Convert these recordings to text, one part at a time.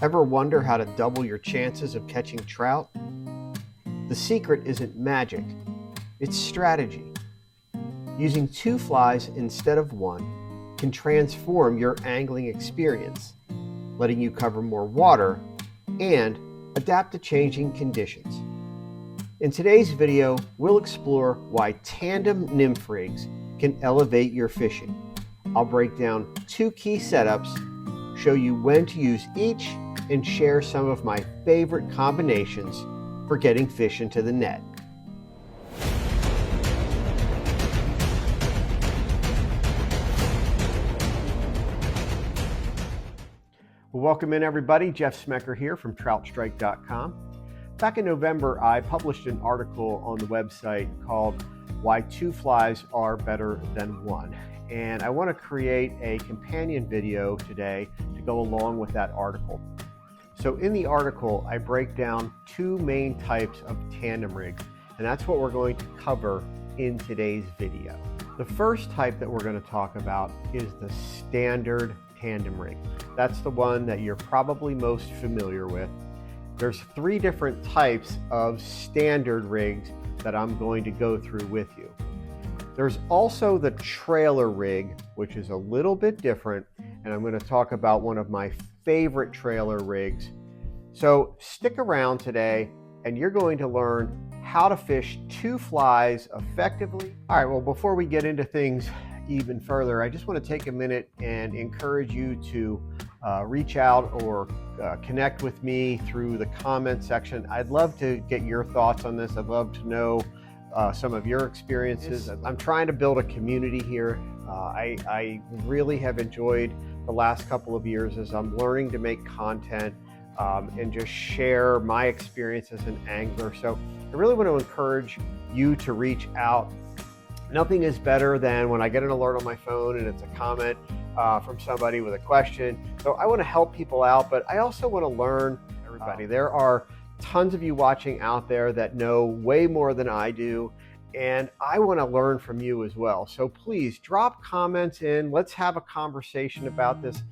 Ever wonder how to double your chances of catching trout? The secret isn't magic, it's strategy. Using 2 flies instead of 1 can transform your angling experience, letting you cover more water and adapt to changing conditions. In today's video, we'll explore why tandem nymph rigs can elevate your fishing. I'll break down 2 key setups, show you when to use each, and share some of my favorite combinations for getting fish into the net. Well, welcome in everybody. Jeff Smecker here from TroutStrike.com. Back in November, I published an article on the website called Why 2 Flies Are Better Than 1. And I want to create a companion video today to go along with that article. So in the article, I break down 2 main types of tandem rigs, and that's what we're going to cover in today's video. The first type that we're going to talk about is the standard tandem rig. That's the one that you're probably most familiar with. There's 3 different types of standard rigs that I'm going to go through with you. There's also the trailer rig, which is a little bit different, and I'm going to talk about one of my favorite trailer rigs. So stick around today and you're going to learn how to fish 2 flies effectively. All right, well, before we get into things even further, I just want to take a minute and encourage you to reach out or connect with me through the comment section. I'd love to get your thoughts on this. I'd love to know some of your experiences. I'm trying to build a community here. I really have enjoyed the last couple of years as I'm learning to make content and just share my experience as an angler. So I really want to encourage you to reach out. Nothing is better than when I get an alert on my phone and it's a comment from somebody with a question. So I want to help people out, but I also want to learn everybody. There are tons of you watching out there that know way more than I do, and I want to learn from you as well. So please drop comments in. Let's have a conversation about this.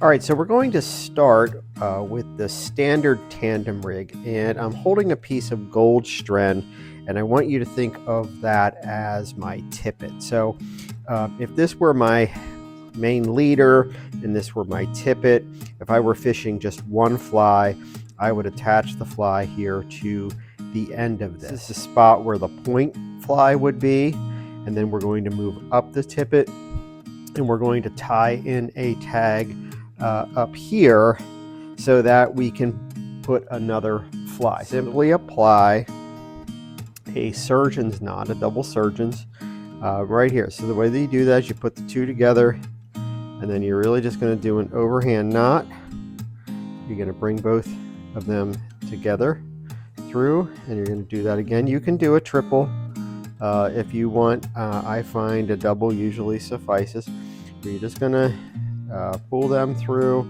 All right, so we're going to start with the standard tandem rig, and I'm holding a piece of gold strand, and I want you to think of that as my tippet. So if this were my main leader and this were my tippet, if I were fishing just 1 fly, I would attach the fly here to the end of this. This is the spot where the point fly would be, and then we're going to move up the tippet and we're going to tie in a tag up here so that we can put another fly. Simply apply a surgeon's knot, a double surgeon's right here. So the way that you do that is you put the 2 together, and then you're really just going to do an overhand knot. You're going to bring both of them together through, and you're going to do that again. You can do a triple if you want. I find a double usually suffices. You're just going to pull them through,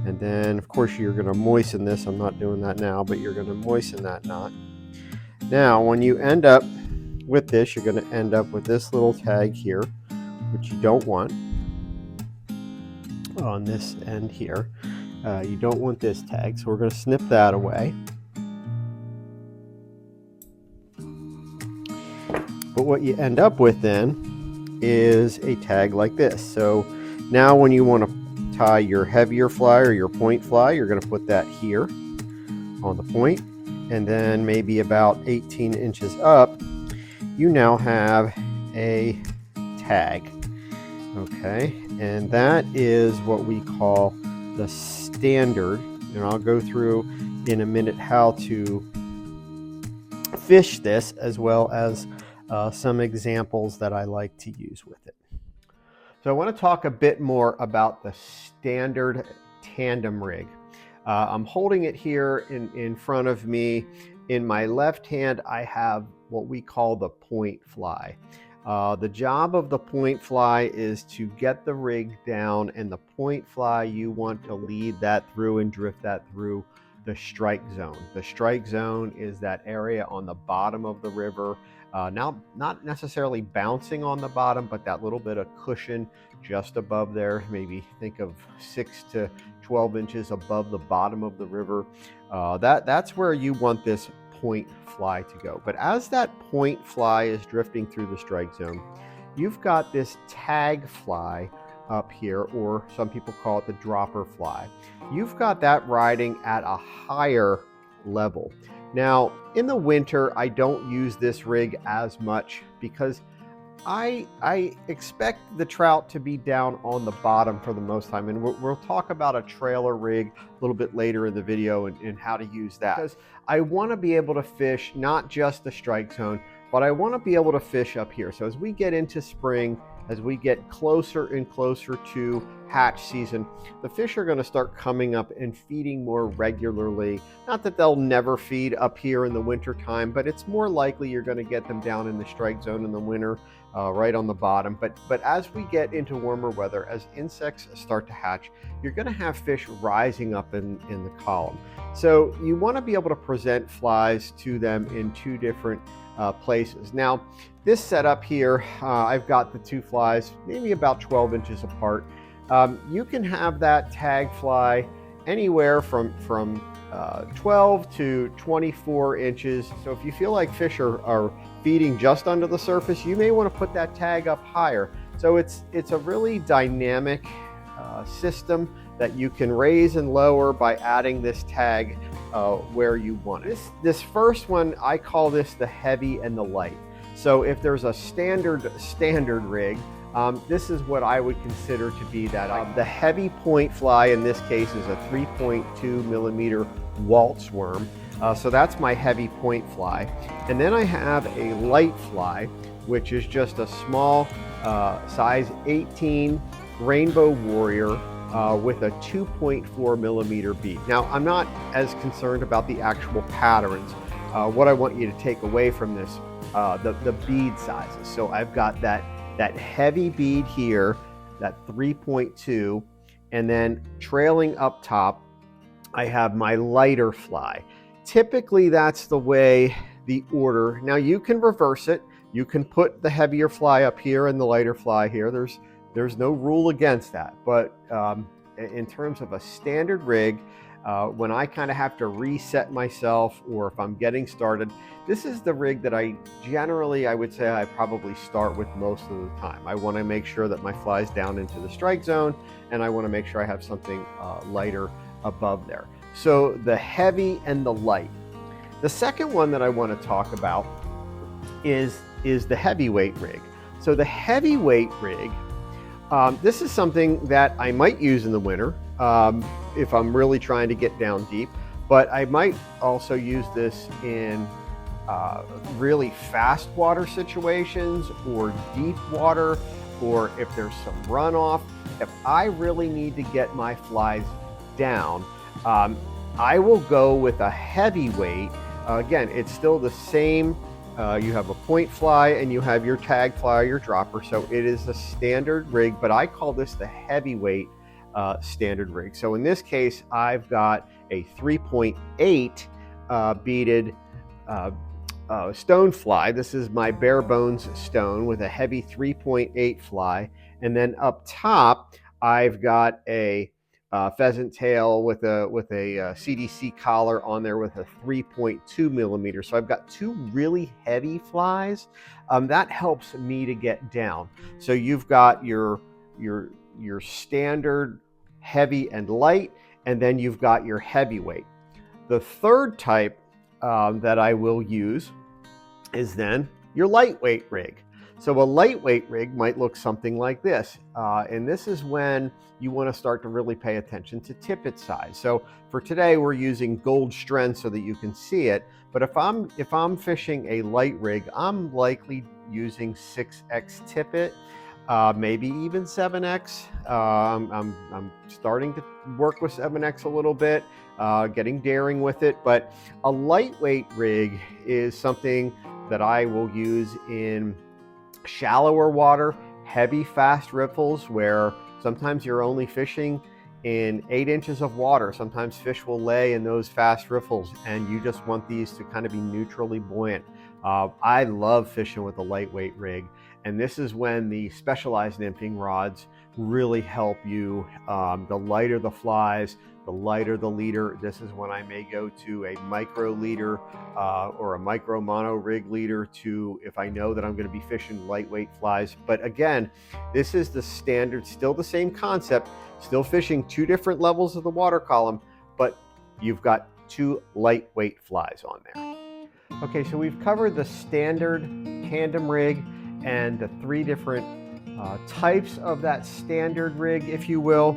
and then of course you're going to moisten this. I'm not doing that now, but you're going to moisten that knot. Now when you end up with this, you're going to end up with this little tag here, which you don't want on this end here. You don't want this tag, so we're going to snip that away. But what you end up with then is a tag like this. So now when you want to tie your heavier fly or your point fly, you're going to put that here on the point, and then maybe about 18 inches up, you now have a tag. Okay, and that is what we call the standard, and I'll go through in a minute how to fish this, as well as some examples that I like to use with it. So I want to talk a bit more about the standard tandem rig. I'm holding it here in front of me. In my left hand, I have what we call the point fly. The job of the point fly is to get the rig down, and the point fly, you want to lead that through and drift that through the strike zone. The strike zone is that area on the bottom of the river Now, not necessarily bouncing on the bottom, but that little bit of cushion just above there. Maybe think of 6 to 12 inches above the bottom of the river. That's where you want this point fly to go. But as that point fly is drifting through the strike zone, you've got this tag fly up here, or some people call it the dropper fly. You've got that riding at a higher level. Now, in the winter, I don't use this rig as much because I expect the trout to be down on the bottom for the most time. And we'll talk about a trailer rig a little bit later in the video and how to use that. Because I want to be able to fish not just the strike zone, but I want to be able to fish up here. So as we get into spring, as we get closer and closer to hatch season, the fish are going to start coming up and feeding more regularly. Not that they'll never feed up here in the winter time, but it's more likely you're going to get them down in the strike zone in the winter, right on the bottom. But as we get into warmer weather, as insects start to hatch, you're going to have fish rising up in the column. So you want to be able to present flies to them in two different places. Now, this setup here, I've got the two flies maybe about 12 inches apart. You can have that tag fly anywhere from 12 to 24 inches. So if you feel like fish are feeding just under the surface, you may want to put that tag up higher. So it's a really dynamic system that you can raise and lower by adding this tag where you want it. This first one, I call this the heavy and the light. So if there's a standard rig, this is what I would consider to be that. The heavy point fly in this case is a 3.2 millimeter waltz worm. So that's my heavy point fly. And then I have a light fly, which is just a small size 18 Rainbow Warrior with a 2.4 millimeter bead. Now, I'm not as concerned about the actual patterns. What I want you to take away from this, the bead sizes. So I've got that heavy bead here, that 3.2, and then trailing up top, I have my lighter fly. Typically, that's the way the order. Now, you can reverse it. You can put the heavier fly up here and the lighter fly here. There's no rule against that. But in terms of a standard rig, when I kind of have to reset myself, or if I'm getting started, this is the rig that I would say I probably start with most of the time. I want to make sure that my fly's down into the strike zone, and I want to make sure I have something lighter above there. So the heavy and the light. The second one that I want to talk about is the heavyweight rig. So the heavyweight rig, this is something that I might use in the winter if I'm really trying to get down deep, but I might also use this in really fast water situations or deep water, or if there's some runoff. If I really need to get my flies down, I will go with a heavyweight. Again, it's still the same. You have a point fly and you have your tag fly, your dropper. So it is a standard rig, but I call this the heavyweight standard rig. So in this case, I've got a 3.8 beaded stone fly. This is my bare bones stone with a heavy 3.8 fly. And then up top, I've got a pheasant tail with a CDC collar on there with a 3.2 millimeter. So I've got two really heavy flies. That helps me to get down. So you've got your standard heavy and light, and then you've got your heavyweight. The third type that I will use is then your lightweight rig. So a lightweight rig might look something like this. And this is when you want to start to really pay attention to tippet size. So for today, we're using gold strength so that you can see it. But if I'm fishing a light rig, I'm likely using 6X tippet, maybe even 7X. I'm starting to work with 7X a little bit, getting daring with it. But a lightweight rig is something that I will use in shallower water, heavy, fast riffles, where sometimes you're only fishing in 8 inches of water. Sometimes fish will lay in those fast riffles, and you just want these to kind of be neutrally buoyant. I love fishing with a lightweight rig, and this is when the specialized nymphing rods really help you. The lighter the flies, the lighter the leader. This is when I may go to a micro leader or a micro mono rig leader if I know that I'm going to be fishing lightweight flies. But again, this is the standard, still the same concept, still fishing 2 different levels of the water column, but you've got 2 lightweight flies on there. Okay, so we've covered the standard tandem rig and the 3 different types of that standard rig, if you will.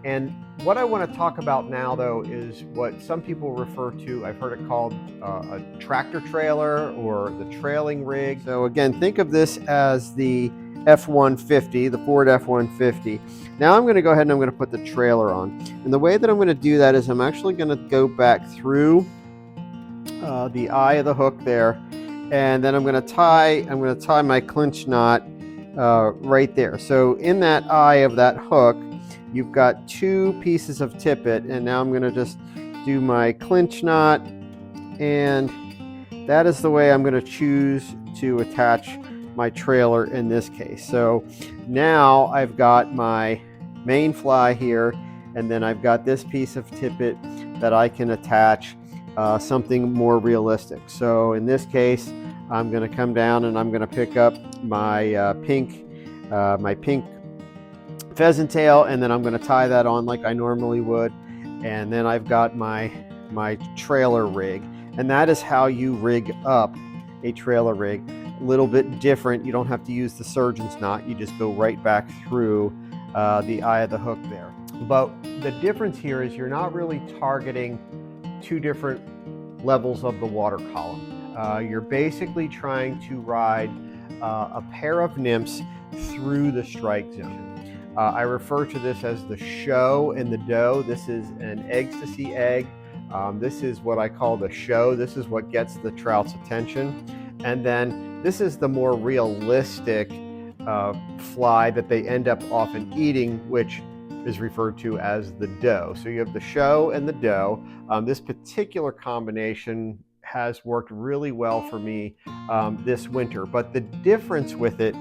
And what I want to talk about now, though, is what some people refer to, I've heard it called a tractor trailer or the trailing rig. So again, think of this as the F-150, the Ford F-150. Now I'm going to go ahead and I'm going to put the trailer on. And the way that I'm going to do that is I'm actually going to go back through the eye of the hook there, and then I'm going to tie my clinch knot right there. So in that eye of that hook, you've got 2 pieces of tippet, and now I'm going to just do my clinch knot, and that is the way I'm going to choose to attach my trailer in this case. So now I've got my main fly here, and then I've got this piece of tippet that I can attach something more realistic. So in this case, I'm going to come down and I'm going to pick up my pink pheasant tail, and then I'm going to tie that on like I normally would. And then I've got my trailer rig, and that is how you rig up a trailer rig. A little bit different. You don't have to use the surgeon's knot. You just go right back through the eye of the hook there. But the difference here is you're not really targeting 2 different levels of the water column. You're basically trying to ride a pair of nymphs through the strike zone. I refer to this as the show and the doe. This is an ecstasy egg. This is what I call the show. This is what gets the trout's attention. And then this is the more realistic fly that they end up often eating, which is referred to as the doe. So you have the show and the doe. This particular combination has worked really well for me this winter. But the difference with it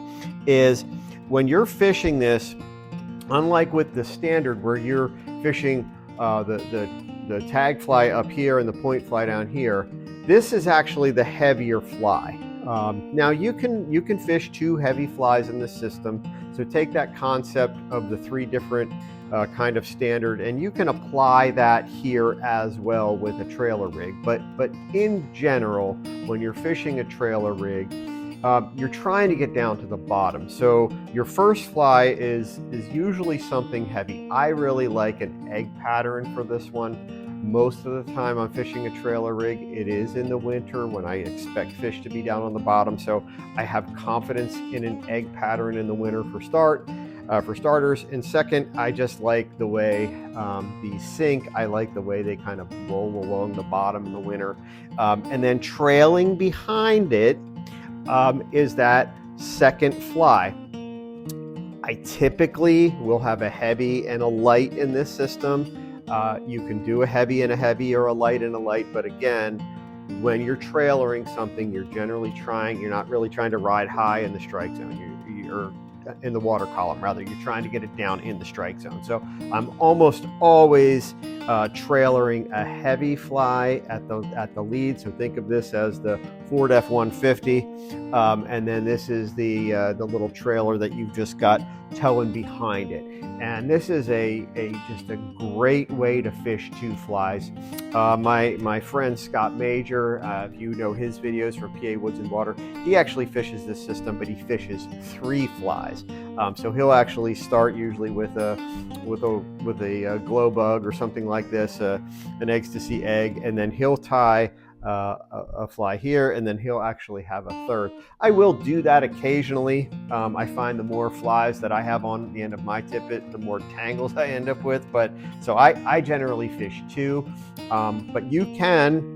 is when you're fishing this, unlike with the standard where you're fishing the tag fly up here and the point fly down here, this is actually the heavier fly. Now you can fish 2 heavy flies in the system. So take that concept of the 3 different kind of standard, and you can apply that here as well with a trailer rig. But in general, when you're fishing a trailer rig, you're trying to get down to the bottom. So your first fly is usually something heavy. I really like an egg pattern for this one. Most of the time I'm fishing a trailer rig, it is in the winter when I expect fish to be down on the bottom. So I have confidence in an egg pattern in the winter for starters. And second, I just like the way the sink, I like the way they kind of roll along the bottom in the winter. And then trailing behind it is that second fly. I typically will have a heavy and a light in this system. You can do a heavy and a heavy or a light and a light, but again, when you're trailering something, you're not really trying to ride high in the strike zone. You're in the water column, rather, you're trying to get it down in the strike zone. So I'm almost always trailering a heavy fly at the lead. So think of this as the Ford F-150, and then this is the little trailer that you've just got towing behind it. And this is just a great way to fish 2 flies. My friend Scott Major, if you know his videos from PA Woods and Water, he actually fishes this system, but he fishes 3 flies. So he'll actually start usually with a glow bug or something like this, an ecstasy egg, and then he'll tie a fly here, and then he'll actually have a third. I will do that occasionally. I find the more flies that I have on the end of my tippet, the more tangles I end up with. But so I generally fish 2, but you can,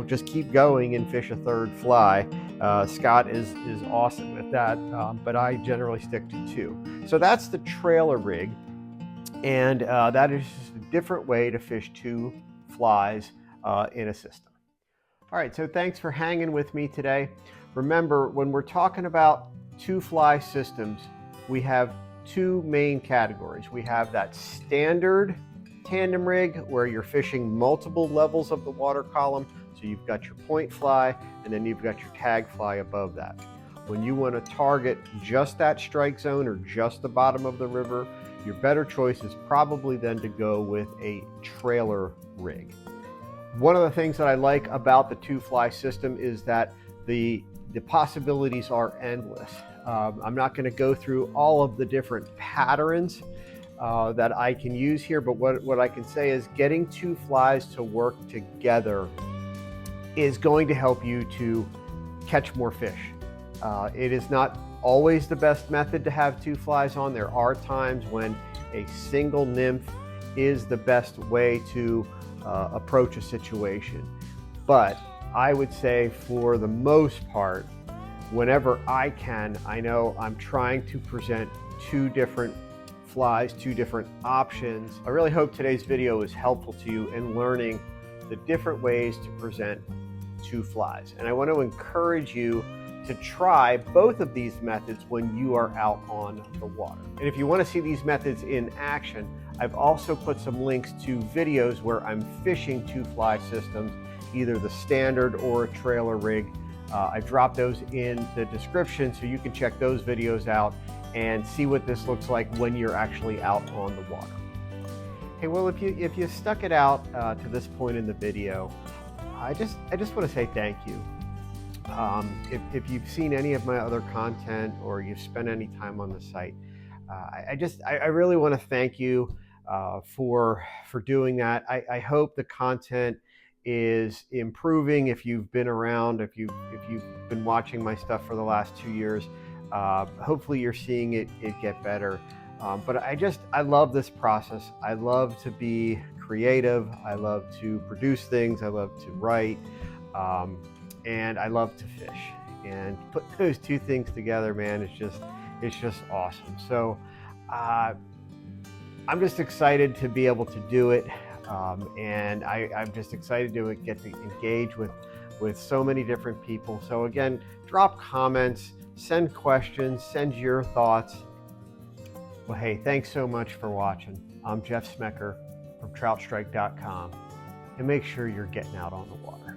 just keep going and fish a third fly. Scott is awesome at that, but I generally stick to 2. So that's the trailer rig, and that is just a different way to fish 2 flies in a system. All right, so thanks for hanging with me today. Remember, when we're talking about two fly systems, we have two main categories. We have that standard tandem rig where you're fishing multiple levels of the water column. So you've got your point fly and then you've got your tag fly above that. When you want to target just that strike zone or just the bottom of the river, your better choice is probably then to go with a trailer rig. One of the things that I like about the two fly system is that the possibilities are endless. I'm not going to go through all of the different patterns that I can use here, but what I can say is getting two flies to work together is going to help you to catch more fish. It is not always the best method to have two flies on. There are times when a single nymph is the best way to approach a situation. But I would say for the most part, whenever I can, I know I'm trying to present two different flies, two different options. I really hope today's video is helpful to you in learning the different ways to present two flies. And I want to encourage you to try both of these methods when you are out on the water. And if you want to see these methods in action, I've also put some links to videos where I'm fishing two fly systems, either the standard or a trailer rig. I dropped those in the description so you can check those videos out and see what this looks like when you're actually out on the water. Hey, well, if you stuck it out to this point in the video, I just want to say thank you. If you've seen any of my other content or you've spent any time on the site, I really want to thank you for doing that. I hope the content is improving. If you've been around, if you've been watching my stuff for the last 2 years, hopefully you're seeing it get better. But I love this process. I love to be creative. I love to produce things. I love to write. And I love to fish. And put those two things together, man, it's just awesome. So I'm just excited to be able to do it. And I'm just excited to get to engage with so many different people. So again, drop comments, send questions, send your thoughts. Well, hey, thanks so much for watching. I'm Jeff Smecker from TroutStrike.com, and make sure you're getting out on the water.